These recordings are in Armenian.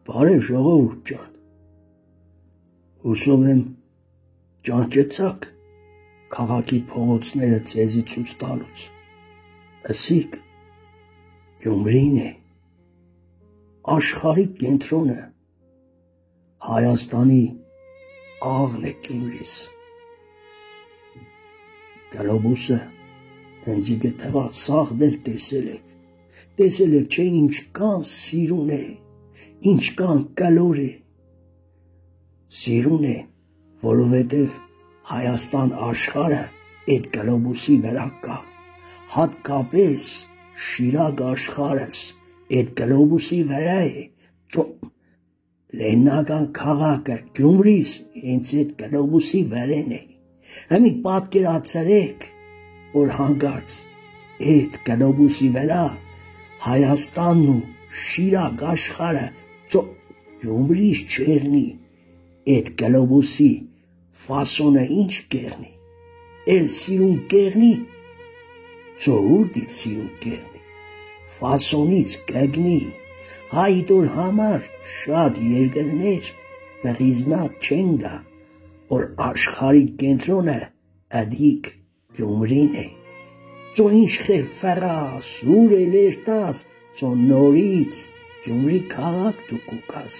Բարև ժողովուրդ ջան, հուսով եմ ճանճեցաք քաղաքի փողոցները ձեզի ցույց տալուց, ըսիք Գյումրին է, աշխարհի կենտրոնը, Հայաստանի աղն է Գյումրիս, գլոբուսը հենց գտվա սաղդել տեսել եք չէ ինչքան սիրուն է, ինչքան կալոր է, սիրուն է, որովհետև Հայաստան աշխարհը այդ գլոբուսի վրա կա, հատկապես Շիրակ աշխարհս այդ գլոբուսի վրա է, Լեննական քաղաքը Գյումրիս հենց այդ գլոբուսի վրան է, հիմի պատկերացրեք, որ հանկարծ այդ գլոբուսի վրա Հայաստանն ու Շիրակ աշխարհը Գյումրիս չերնի, այդ գլոբուսի ֆասոնը ինչ կերնի, էլ սիրուն կերնի, ուր սիրուն կերնի, ֆասոնից կգնի, հայդոր համար շատ երկրներ բղիզնատ չեն գա, որ աշխարհի կենտրոնը ադիկ Գյումրին է, ինչ խեր ֆերաս, ուր էլեր տաս, նորից Գյումրի քաղաք դու կուկաս,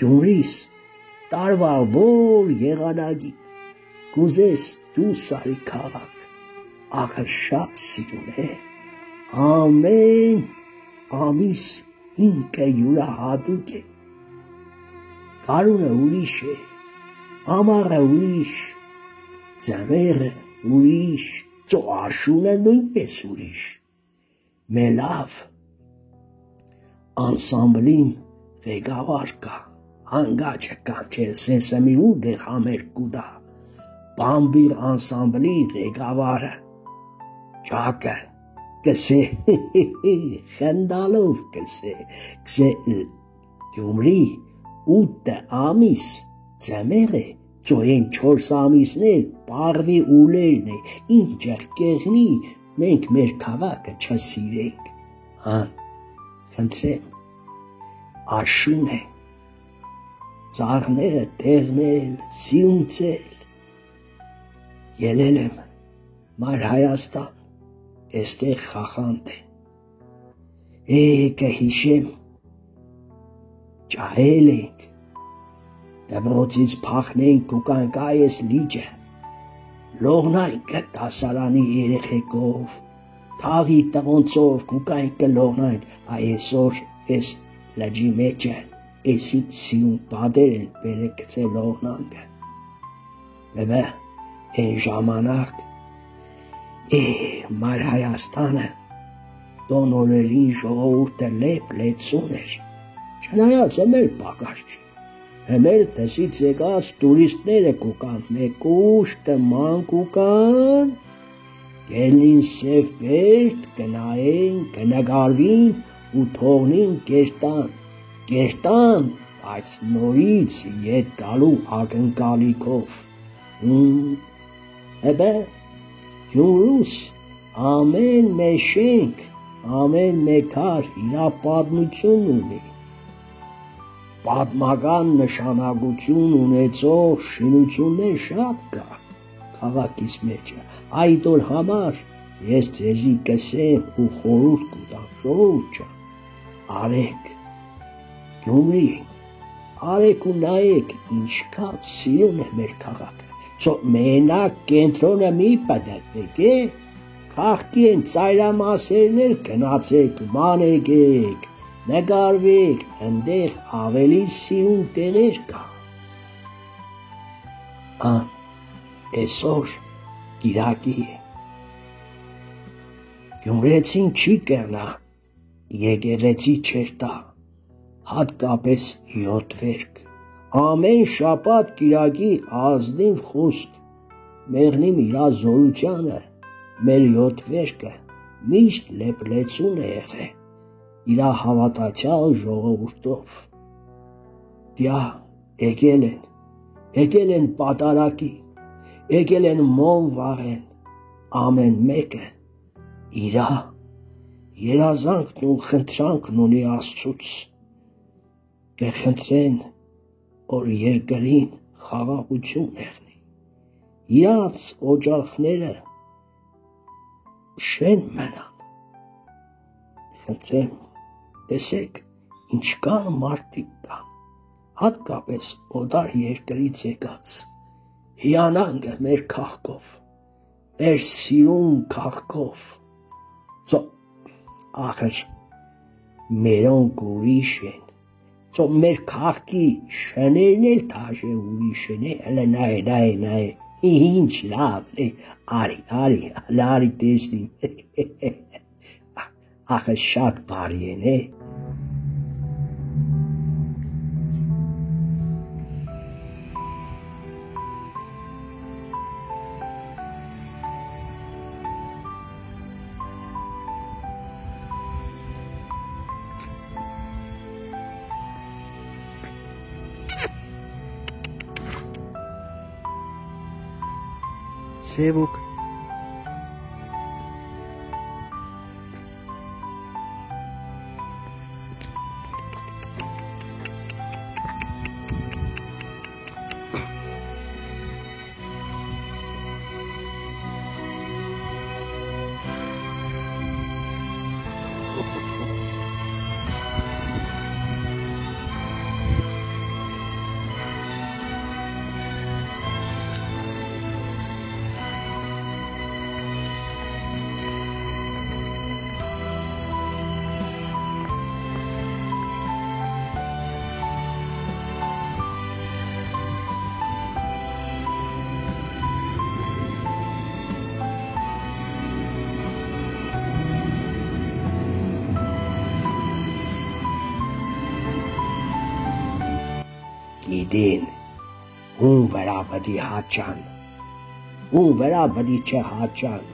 Գյումրիս տարվա որ եղանակի կուզես դու սարի քաղաք, ախր շատ սիրուն է, ամեն ամիս ինքը յուրահատուկ է, գարունը ուրիշ է, ամառը ուրիշ, ձմեռը ուրիշ, աշունը նույնպես ուրիշ, մելավ անսամբլին ղեկավար կա, անգաչը կանչել սեսմի ու դեղ համեր կուդա, բամբիր անսամբլի ղեկավարը, ճակը, կսե, խնդալով կսե, Գյումրի 8 ամիս ձմեռ է, այն 4 ամիսն էլ պարվի ուլերն է, ինչ կեղնի, մենք մեր քաղաքը չսիրենք, խնդրեմ, աշուն է, ծաղները տեղնել, սիրունցել, ելել եմ, մար Հայաստան, էստեղ խախանդ է, կհիշեմ, ճահել ենք, դպրոցից փախնենք ու կանք այս լիճը, լողնայինք դասարանի երեխեքով, թաղի տղոնցով կուկանք կլողնայինք, այսօր այս լջի մեջը, այսից սիրուն պատեր են բերեկցե լողնանքը, վեբե են ժամանակ, մար Հայաստանը, տոնորելին ժողովուրդը լեպ լեցուն էր, չնայած մեր պակար չի, Հմել տեսից եկած տուրիստները կուկան, մեկուշտը ման կուկան, գելին սև բերդ, կնայեն, կնգարվին ու թողնին կերտան, բայց նորից ետ գալու ակնկալիքով, հեբե, Գյումրուս ամեն մեշենք, ամեն մեկար իրա պատմություն ունի, պատմական նշանակություն ունեցող շինություններ շատ կա քաղաքիս մեջը, այդօր համար ես ձեզի կսեմ ու խորհուրդ կուտամ, ժողովուրդ ջան, արեք, Գյումրի, արեք ու նայեք ինչքան սիրուն է մեր քաղաքը, մենակ կենտրոնը մի պտտեք, քաղքի են ծայրամասերն էլ գնացեք, մանեկեք, նգարվեք, ընդեղ ավելի սիրուն տեղեր կա, այսօր գիրակի է, Գյումրեցին չի կերնա, եկեղեցի չերտա, հատկապես յոթվերք, ամեն շաբաթ կիրակի ազնիվ խոսք, մեղնիմ իրա զորությանը, մեր յոթվերքը միշտ լեպլեցուն է եղել, իրա հավատացյալ ժողովուրդով, դյա եկել են պատարակի, եկել են մոմ վաղեն, ամեն մեկը իրա երազանքն ու խնդրանքն ունի Աստծուց, կխնդրեն, որ երկրին խաղաղություն եղնի, իրանց օջախները շեն մնան, խնդրեմ, տեսեք, ինչքան մարդիկ կան, հատկապես օտար երկրից եկած, հիանանք մեր քաղաքով, մեր սիրուն քաղաքով, ախր մերոնք ուրիշ են, մեր քաղաքի շներն էլ թաշե ուրիշ են, հələ նայ, ինչ լավն է, արի տեսնիմ, ախր շատ բարի են, Սևուկ գիտին, ում վրա պտի հաճան, ում վրա պտի չհաճան,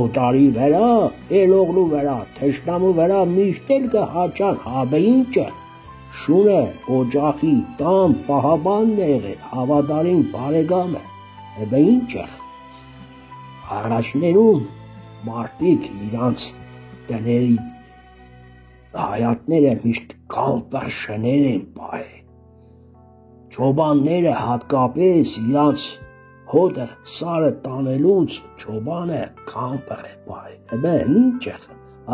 օտարի վրա, էլողնու վրա, թշնամու վրա միշտ էլ կհաճան, հաբը ինչը, շունը, օջախի, տան, պահաբանն եղել, հավատարիմ բարեկամը, հաբը ինչը, առաջներում մարդիկ իրանց տների հայատները միշտ կամպր շներ են պահել, Չոբանները հատկապես իրանց հոտը սարը տանելուց չոբանը կամպր է պահել, հəbə ինչ է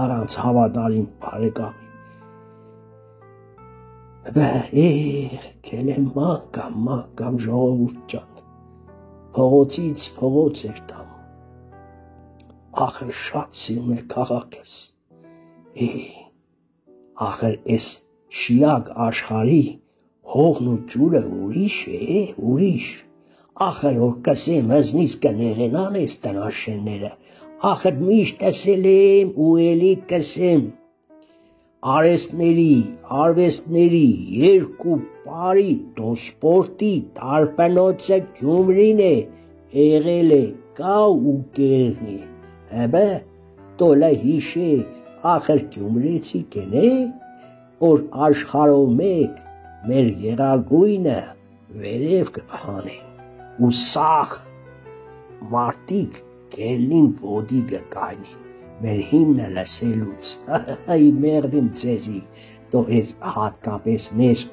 առանց հավատարիմ բարեկամի, հəbə քել եմ մանկամ ժողովուրդ ջան, փողոցից փողոց էր տանում, ախր շատ սիրում է քաղաքս, ախր էս շիակ աշխարհի հողն ու ջուրը ուրիշ է, ուրիշ, ախր որ կսեմ հզնից կնեղենան ես տնաշենները, ախր միշտ ասել եմ ու էլի կսեմ, արվեստների երկու բարի դոսպորտի տարբանոցը Գյումրին է, եղել է կա ու կեղնի, հəbə տոլը հիշեք, ախր Գյումրեցիք են, որ աշխարհով մեկ մեր գերագույնը վերև կհանեն ու սաղ մարդիկ կելին ոտի կկայնին մեր հիմնը լսելուց, մեղդիմ ձեզի, դո ես հատկապես մեր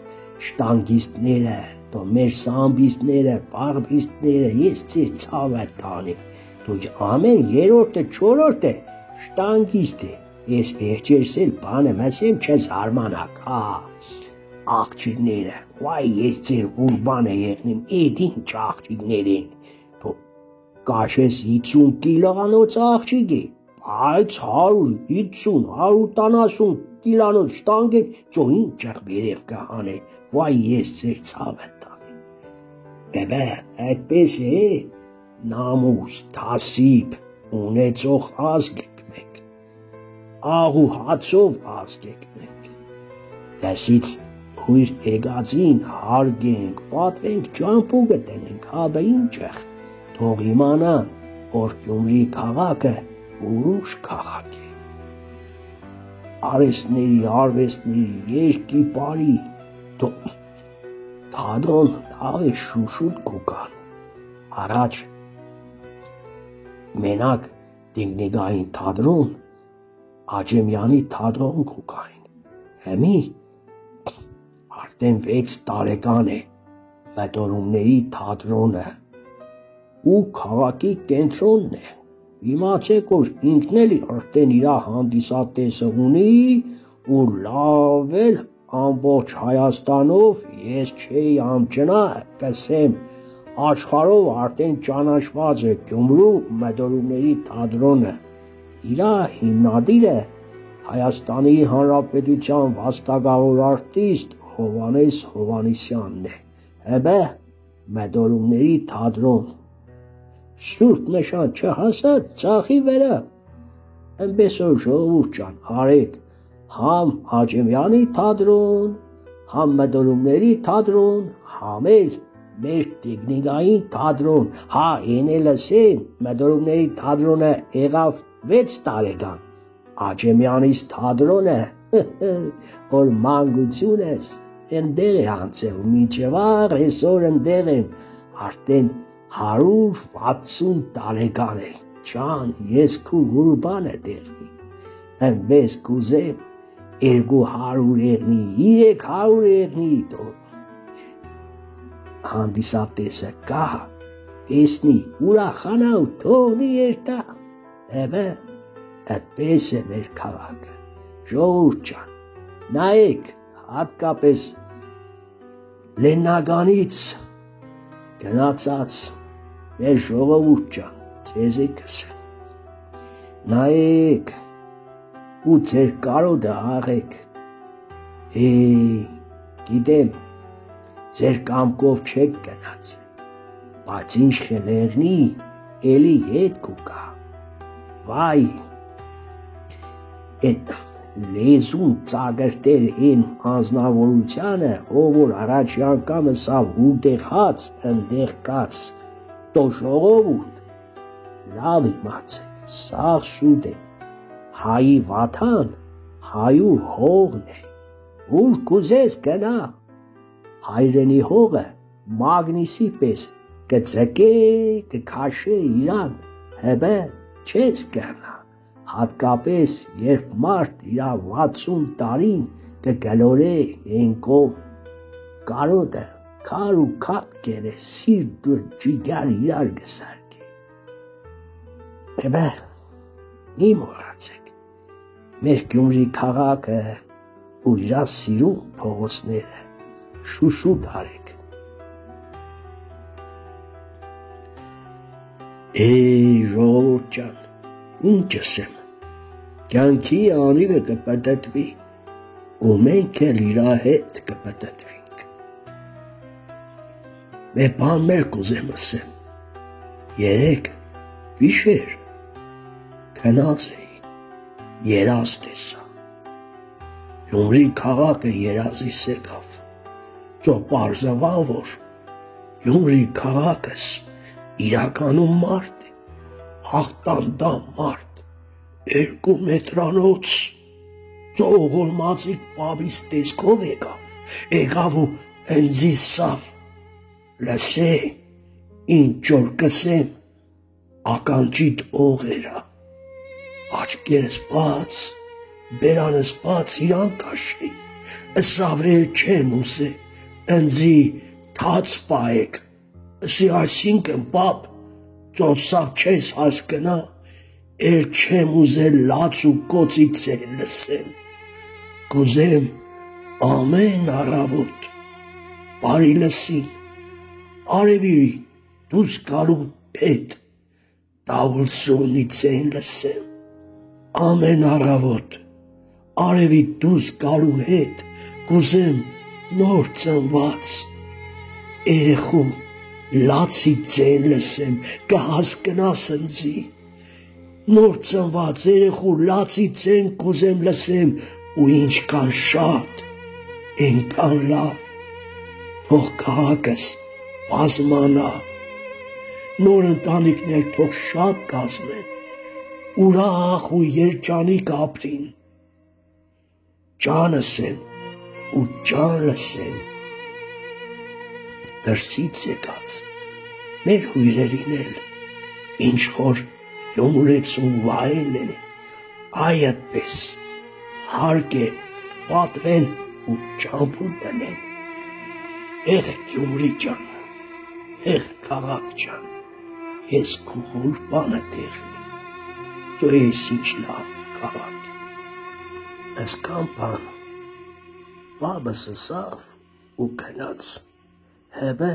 շտանգիստները, դո մեր սամբիստները, պաղբիստները, ես ձեր ցավը տանեմ, դու ամեն երորդը, չորորդը շտանգիստ է, ես վերջերս էլ բանը ասեմ չզարմանաք, աղջիկները, վայ ես ձեր ուրբանը եղնիմ, էդ ինչ աղջիկներ են, կաշես 50 կիլոանոց աղջիկ է, բայց 150-170 կիլոանոց շտանգ է, ծո ինչ վերև կհանե, վայ ես ձեր ցավը տանեմ, հəbə այդպես է, նամուս, թասիբ, ունեցող ազգ եք մենք, աղ ու հացով ազգ եք մենք, դասից հույր եկածին հարգենք, պատվենք, ճամփու գտնենք, հաբը ինչ է, թող իմանան, որ Գյումրի քաղաքը ուրիշ քաղաք է, արվեստների, երկի բարի, թատրոն լավ է շուշուտ կուկան, առաջ մենակ դինգնիգային թատրոն, Աջեմյանի թատրոն կուկային, հեմի արդեն 6 տարեկան է, մետորումների թատրոնը ու քաղաքի կենտրոնն է, իմացեք, որ ինքն էլ արդեն իր հանդիսատեսը ունի ու լավ էլ ամբողջ Հայաստանով ես չէի ամճնա կսեմ աշխարհով արդեն ճանաչված է Գյումրու մետորումների թատրոնը, իր հիմնադիրը Հայաստանի Հանրապետության վաստակավոր արտիստ Հովհաննես Հովհաննիսյանն է, հəbə մետորումների թատրոն, սուրբ նշան չհասած ծախի վերա, այնպես որ ժողովուրդ ջան, արեք համ Աջեմյանի թատրոն, համ մետորումների թատրոն, համ էլ մեր տեխնիկային թատրոն, հա են էլ ասեն, մետորումների թատրոնը եղավ 6 տարեկան, Աջեմյանից թատրոնը, որ մանկությունս ընդեղ է անցել, մինչև այսօր ընդեղ եմ, արդեն 160 տարեկան է, ջան, ես քու ղուրբանը տեղնի, այնպես կուզեմ 200 եղնի, 300 եղնի, հանդիսատեսը կա, տեսնի, ուրախանա ու թողնի երտա, հəbə այդպես է մեր քաղաքը, ժողովուրդ ջան, նայեք, հատկապես Լեննագանից գնացած մեր ժողովուրդ ջան, ձեզ է կսեմ, նայեք ու ձեր կարոդը աղեք, գիտեմ, ձեր կամքով չեք գնաց, բայց ինչ խելեղնի, էլի հետ կուկա, վայ, այդ լեզուն ծագրտեր են անձնավորությանը, ով որ առաջի անգամը սավ ուտեղ հաց, ընդեղ կաց, տո ժողովուրդ, լավ իմացեք, սաղ սուտ է, հայի վաթան, հայու հողն է, ուր կուզես գնա, հայրենի հողը մագնիսի պես կծկե, կքաշե իրան, հəbə չես գնա, հատկապես երբ մարդ իր 60 տարին կգլորե ենքով, կարոդը քար ու քատ կերե, սիրտ ու ջիգար իրար կսարկե, հəbə մի մոռացեք, մեր Գյումրի քաղաքը ու իր սիրուն փողոցները շուշուտ արեք, ժողովուրդ ջան, ինչ ասեմ, կյանքի անիվը կպտտվի, ու մենք էլ իրա հետ կպտտվինք, մեր բան մեր կուզեմ ասեմ, երեկ գիշեր քնած էի, երազ տեսա, Գյումրի քաղաքը երազիս եկավ, ծո պարզվավ, որ Գյումրի քաղաքս իրականում մարդ է, հաղթանդամ մարդ, 2 մետրանոց, ծողորմածիկ պաբիս տեսքով եկավ ու ընձիս սավ, լսե, ինչ որ կսեմ, ականջիտ օղերա, աչկերս բաց, բերանս բաց իրան կաշեի, սավրել չեմ ուսե, ընձի թաց պայեք, սի այսինքն պապ, ծոսավ չես հասկնա, էլ չեմ ուզել լաց ու կոցից էլ լսեմ, կուզեմ ամեն առավոտ, բարի լսին, արևի դուս գալու հետ, դավուլ սուրնից են լսեմ, ամեն առավոտ, արևի դուս գալու հետ, կուզեմ նոր ծնված, երեխու լացի ձեն լսեմ, կհասկնաս ընձի, նոր ծնված երեխու լացի ձեն կուզեմ լսեմ, ու ինչքան շատ, ենքան լավ, թող քաղաքս բազմանա, նոր ընտանիքներ թող շատ կազմեն, ուրախ ու երջանիկ ապրին, ջանս են ու ջան լսեն, դրսից եկած, մեր հույրերին էլ, ինչ որ Գյումրեցու վայել են, այդպես, հարկ է պատվեն ու ճամփու տնեն, Գյումրի ջան, քաղաք ջան, ես քուր բանը տեղնի, դու ես ինչ լավ քաղաք, այսքան բան, բաբս ասավ ու գնաց, հետո